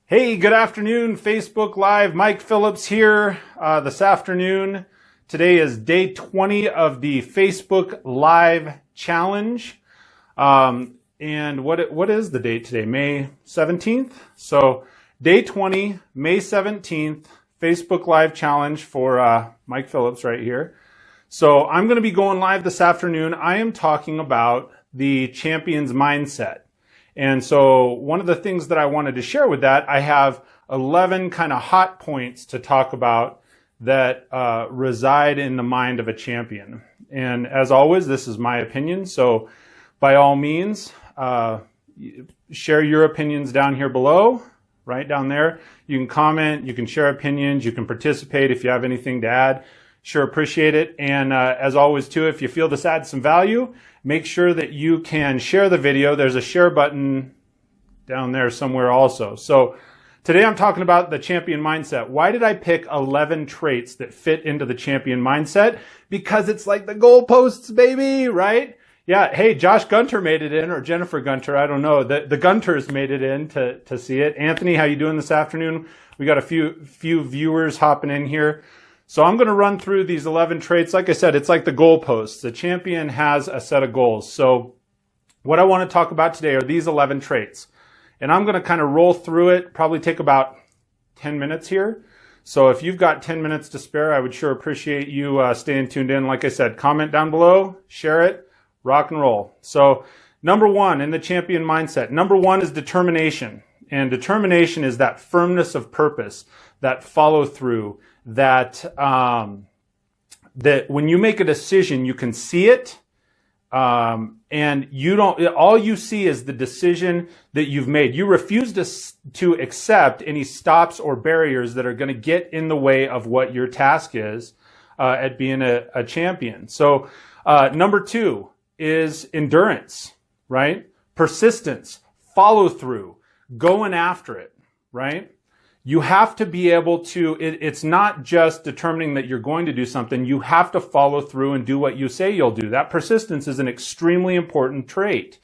Hey, good afternoon, Facebook Live. Mike Phillips here this afternoon. Today is day 20 of the Facebook Live Challenge. And what is the date today? May 17th? So day 20, May 17th, Facebook Live Challenge for Mike Phillips right here. So I'm going to be going live this afternoon. I am talking about the champion's mindset. And so one of the things that I wanted to share with that, I have 11 kind of hot points to talk about that reside in the mind of a champion. And as always, this is my opinion. So by all means, share your opinions down here below, right down there. You can comment, you can share opinions, you can participate if you have anything to add. Sure appreciate it. And as always too, if you feel this adds some value, make sure that you can share the video. There's a share button down there somewhere also. So today I'm talking about the champion mindset. Why did I pick 11 traits that fit into the champion mindset? Because it's like the goalposts, baby, right? Yeah, hey, Josh Gunter made it in, or Jennifer Gunter, I don't know. The Gunters made it in to see it. Anthony, how you doing this afternoon? We got a few viewers hopping in here. So I'm going to run through these 11 traits. Like I said, it's like the goalposts. The champion has a set of goals. So what I want to talk about today are these 11 traits. And I'm going to kind of roll through it, probably take about 10 minutes here. So if you've got 10 minutes to spare, I would sure appreciate you staying tuned in. Like I said, comment down below, share it, rock and roll. So number one in the champion mindset, number one is determination. And determination is that firmness of purpose, that follow through, that when you make a decision, you can see it, and you don't. All you see is the decision that you've made. You refuse to accept any stops or barriers that are going to get in the way of what your task is at being a champion. So number two is endurance, right? Persistence, follow through, going after it, right? You have to be able to, it's not just determining that you're going to do something. You have to follow through and do what you say you'll do. That persistence is an extremely important trait.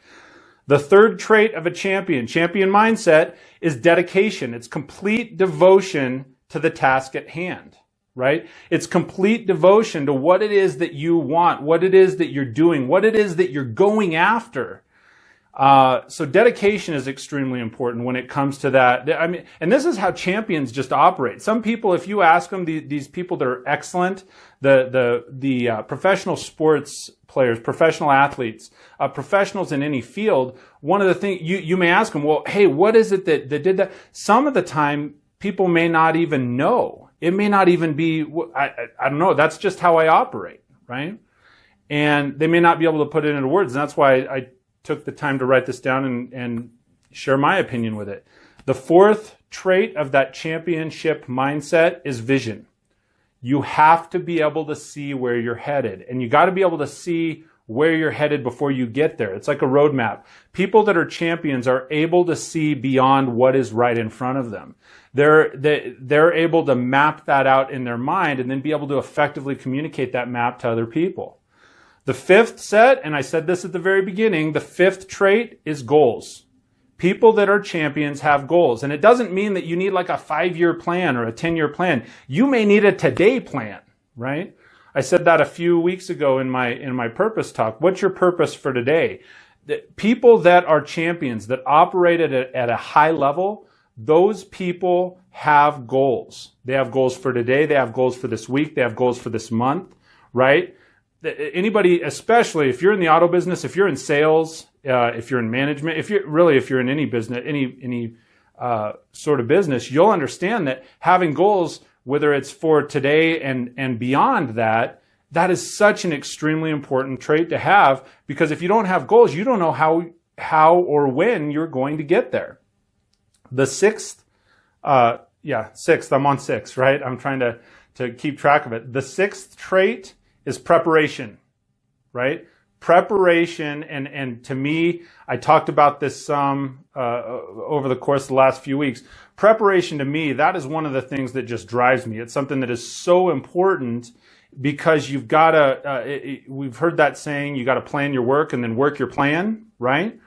The third trait of a champion mindset, is dedication. It's complete devotion to the task at hand, right? It's complete devotion to what it is that you want, what it is that you're doing, what it is that you're going after. So dedication is extremely important when it comes to that. I mean, and this is how champions just operate. Some people, if you ask them, these people that are excellent, the professional sports players, professional athletes, professionals in any field, one of the things you may ask them, well, hey, what is it that did that? Some of the time, people may not even know. It may not even be, I don't know. That's just how I operate, right? And they may not be able to put it into words. And that's why I took the time to write this down and share my opinion with it. The fourth trait of that championship mindset is vision. You have to be able to see where you're headed, and you got to be able to see where you're headed before you get there. It's like a roadmap. People that are champions are able to see beyond what is right in front of them. They're able to map that out in their mind and then be able to effectively communicate that map to other people. The fifth set, and I said this at the very beginning, the fifth trait is goals. People that are champions have goals. And it doesn't mean that you need like a 5-year plan or a 10-year plan. You may need a today plan, right? I said that a few weeks ago in my purpose talk. What's your purpose for today? People that are champions, that operate at a high level, those people have goals. They have goals for today. They have goals for this week. They have goals for this month, right? Anybody, especially if you're in the auto business, if you're in sales, if you're in management, if you're in any business, any sort of business, you'll understand that having goals, whether it's for today and beyond that is such an extremely important trait to have, because if you don't have goals, you don't know how or when you're going to get there. The sixth, sixth, I'm on six, right? I'm trying to keep track of it. The sixth trait is preparation, right? Preparation, and to me, I talked about this some over the course of the last few weeks. Preparation to me, that is one of the things that just drives me. It's something that is so important, because you've got to, we've heard that saying, you got to plan your work and then work your plan, right?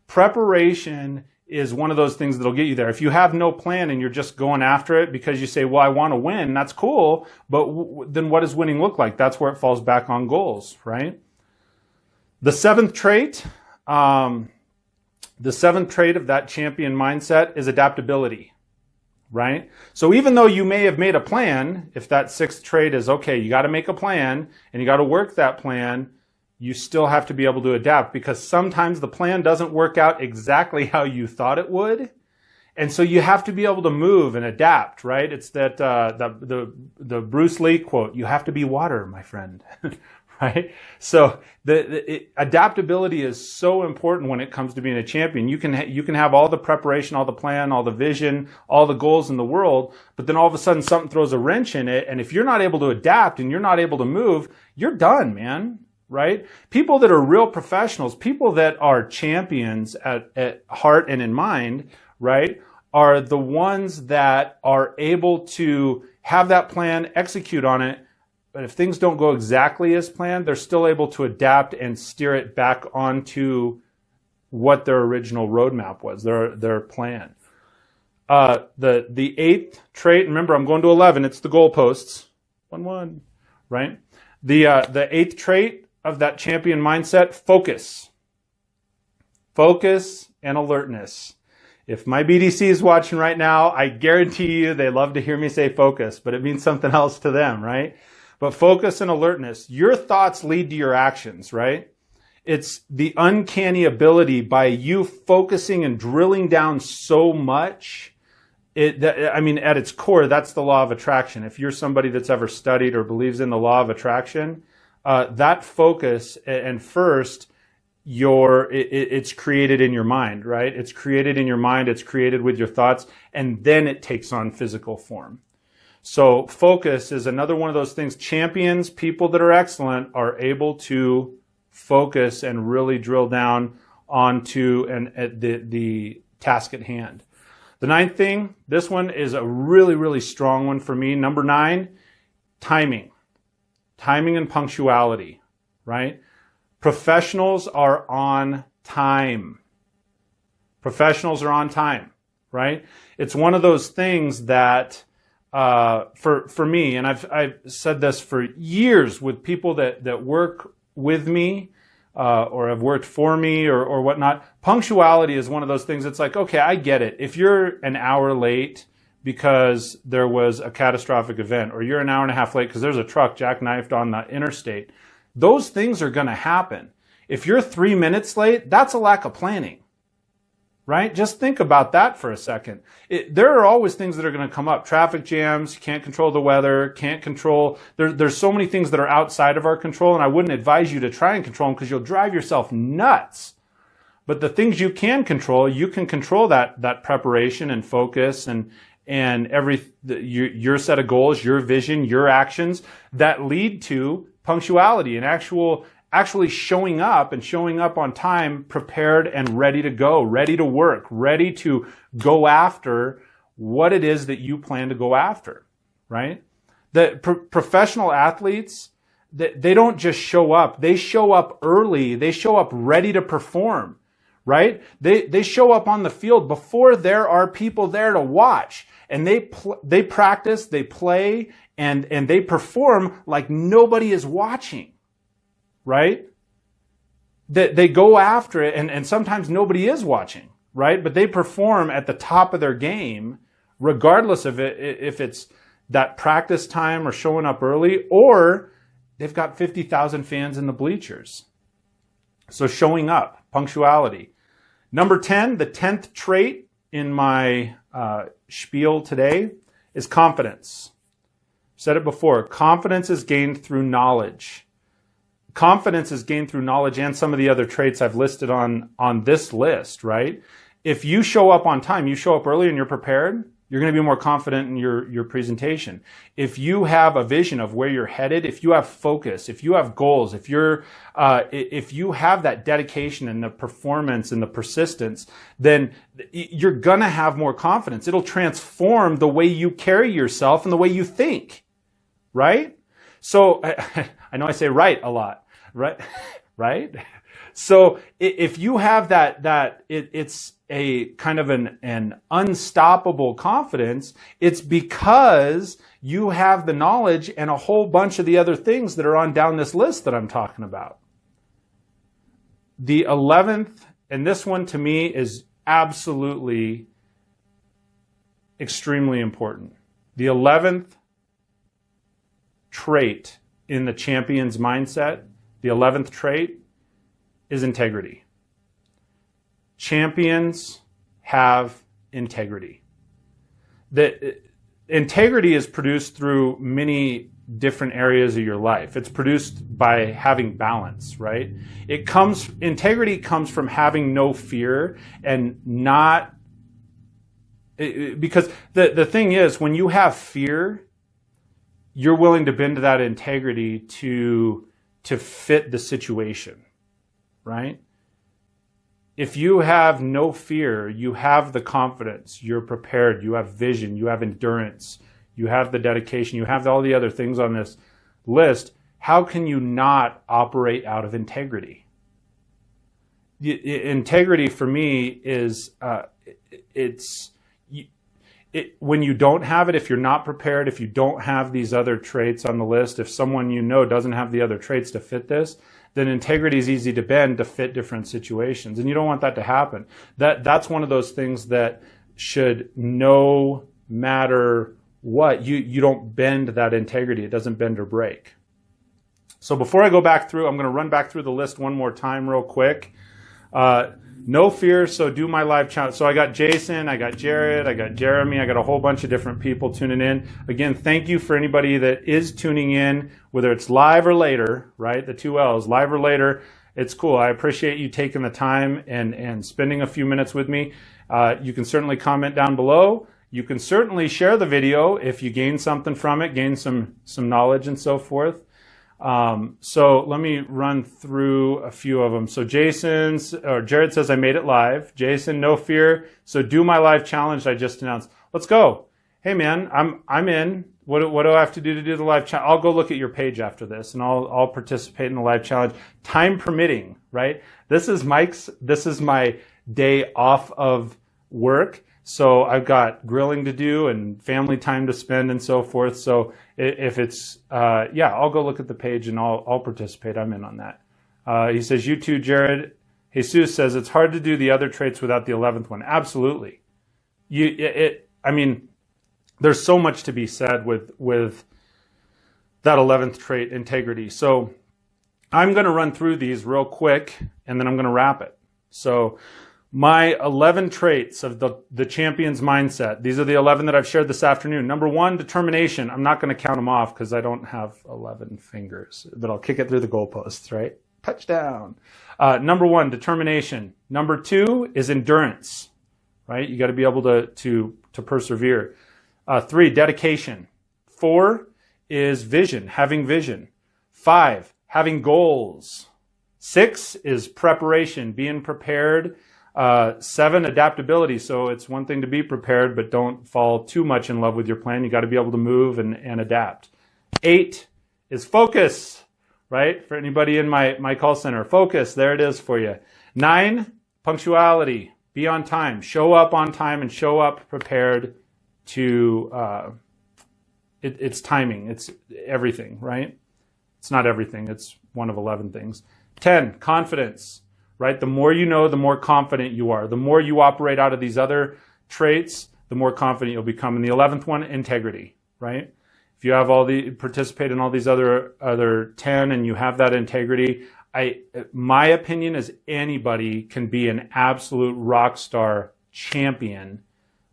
Preparation is one of those things that'll get you there. If you have no plan and you're just going after it because you say, well, I want to win, that's cool, but then what does winning look like? That's where it falls back on goals, right? The seventh trait of that champion mindset is adaptability, right? So even though you may have made a plan, if that sixth trait is, okay, you got to make a plan and you got to work that plan, you still have to be able to adapt, because sometimes the plan doesn't work out exactly how you thought it would. And so you have to be able to move and adapt, right? It's that the Bruce Lee quote, you have to be water, my friend, right? So adaptability is so important when it comes to being a champion. You can have all the preparation, all the plan, all the vision, all the goals in the world, but then all of a sudden something throws a wrench in it. And if you're not able to adapt and you're not able to move, you're done, man. Right? People that are real professionals, people that are champions at heart and in mind, right, are the ones that are able to have that plan, execute on it, but if things don't go exactly as planned, they're still able to adapt and steer it back onto what their original roadmap was, their plan. The eighth trait, remember I'm going to 11, it's the goalposts, 1-1, right? The eighth trait of that champion mindset, focus. Focus and alertness. If my BDC is watching right now, I guarantee you they love to hear me say focus, but it means something else to them, right? But focus and alertness. Your thoughts lead to your actions, right? It's the uncanny ability by you focusing and drilling down so much. At its core, that's the law of attraction. If you're somebody that's ever studied or believes in the law of attraction, that focus, and first, it's created in your mind, right? It's created in your mind, it's created with your thoughts, and then it takes on physical form. So focus is another one of those things. Champions, people that are excellent, are able to focus and really drill down onto the task at hand. The ninth thing, this one is a really, really strong one for me. Number 9, timing. Timing and punctuality, right? Professionals are on time. Professionals are on time, right? It's one of those things that for me, and I've said this for years with people that work with me or have worked for me or whatnot. Punctuality is one of those things. It's like, okay, I get it. If you're an hour late because there was a catastrophic event, or you're an hour and a half late because there's a truck jackknifed on the interstate, those things are going to happen. If you're 3 minutes late, that's a lack of planning, right? Just think about that for a second. There are always things that are going to come up. Traffic jams, you can't control the weather, can't control. There's so many things that are outside of our control, and I wouldn't advise you to try and control them because you'll drive yourself nuts. But the things you can control that preparation and focus and your set of goals, your vision, your actions that lead to punctuality and actually showing up on time, prepared and ready to go, ready to work, ready to go after what it is that you plan to go after, right? The professional athletes, they don't just show up. They show up early. They show up ready to perform, right? They show up on the field before there are people there to watch. And they practice, they play, and they perform like nobody is watching, right? They go after it, and sometimes nobody is watching, right? But they perform at the top of their game, regardless of it, if it's that practice time or showing up early, or they've got 50,000 fans in the bleachers. So showing up, punctuality. Number 10, the 10th trait in my spiel today is confidence. I've said it before. Confidence is gained through knowledge. Confidence is gained through knowledge and some of the other traits I've listed on this list, right? If you show up on time, you show up early and you're prepared, you're going to be more confident in your presentation. If you have a vision of where you're headed, if you have focus, if you have goals, if you have that dedication and the performance and the persistence, then you're going to have more confidence. It'll transform the way you carry yourself and the way you think, right? So I know I say right a lot, right? Right? So if you have it's a kind of an unstoppable confidence, it's because you have the knowledge and a whole bunch of the other things that are on down this list that I'm talking about. The 11th, and this one to me is absolutely extremely important. The 11th trait in the champion's mindset, the 11th trait is integrity. Champions have integrity. Integrity is produced through many different areas of your life. It's produced by having balance, right? Integrity comes from having no fear and not, because the thing is, when you have fear, you're willing to bend to that integrity to fit the situation, right? If you have no fear, you have the confidence, you're prepared, you have vision, you have endurance, you have the dedication, you have all the other things on this list. How can you not operate out of integrity? Integrity for me is, when you don't have it, if you're not prepared, if you don't have these other traits on the list, if someone you know doesn't have the other traits to fit this, then integrity is easy to bend to fit different situations. And you don't want that to happen. That's one of those things that should, no matter what, you don't bend that integrity. It doesn't bend or break. So before I go back through, I'm going to run back through the list one more time real quick. No fear, so do my live challenge. So I got Jason, I got Jared, I got Jeremy, I got a whole bunch of different people tuning in. Again, thank you for anybody that is tuning in, whether it's live or later, right? The 2 L's, live or later. It's cool. I appreciate you taking the time and spending a few minutes with me. You can certainly comment down below. You can certainly share the video if you gain something from it, gain some knowledge and so forth. So let me run through a few of them. So Jared says, I made it live. Jason, no fear. So do my live challenge I just announced. Let's go. Hey man, I'm in. What do I have to do the live challenge? I'll go look at your page after this and I'll participate in the live challenge. Time permitting, right? This is my day off of work. So I've got grilling to do and family time to spend and so forth. So if it's, I'll go look at the page and I'll participate. I'm in on that. He says, you too, Jared. Jesus says, it's hard to do the other traits without the 11th one. Absolutely. There's so much to be said with that 11th trait, integrity. So I'm going to run through these real quick and then I'm going to wrap it. So my 11 traits of the champion's mindset. These are the 11 that I've shared this afternoon. Number 1, determination. I'm not going to count them off because I don't have 11 fingers, but I'll kick it through the goalposts, right? Touchdown. Number 1, determination. Number 2 is endurance, right? You got to be able to persevere. 3, dedication. 4 is vision, having vision. 5, having goals. 6 is preparation, being prepared. 7, adaptability. So it's one thing to be prepared, but don't fall too much in love with your plan. You got to be able to move and adapt. 8 is focus, right? For anybody in my call center, focus. There it is for you. 9, punctuality. Be on time. Show up on time and show up prepared to, it's timing. It's everything, right? It's not everything. It's one of 11 things. 10, confidence. Right? The more you know, the more confident you are. The more you operate out of these other traits, the more confident you'll become. And the 11th one, integrity, right? If you have participate in all these other 10 and you have that integrity, my opinion is anybody can be an absolute rock star champion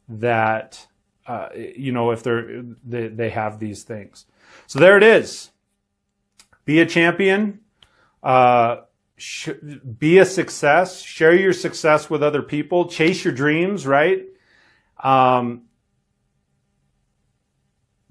that, if they have these things. So there it is. Be a champion. Be a success, share your success with other people, chase your dreams, right? Like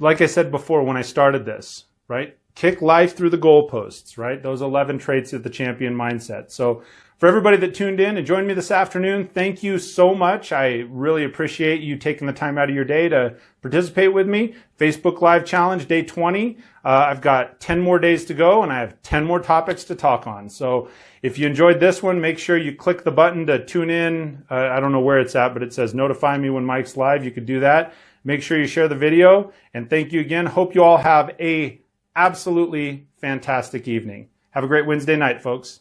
I said before when I started this, right? Kick life through the goalposts, right? Those 11 traits of the champion mindset. So For everybody that tuned in and joined me this afternoon, thank you so much. I really appreciate you taking the time out of your day to participate with me. Facebook Live Challenge, day 20. I've got 10 more days to go, and I have 10 more topics to talk on. So if you enjoyed this one, make sure you click the button to tune in. I don't know where it's at, but it says notify me when Mike's live. You could do that. Make sure you share the video. And thank you again. Hope you all have a absolutely fantastic evening. Have a great Wednesday night, folks.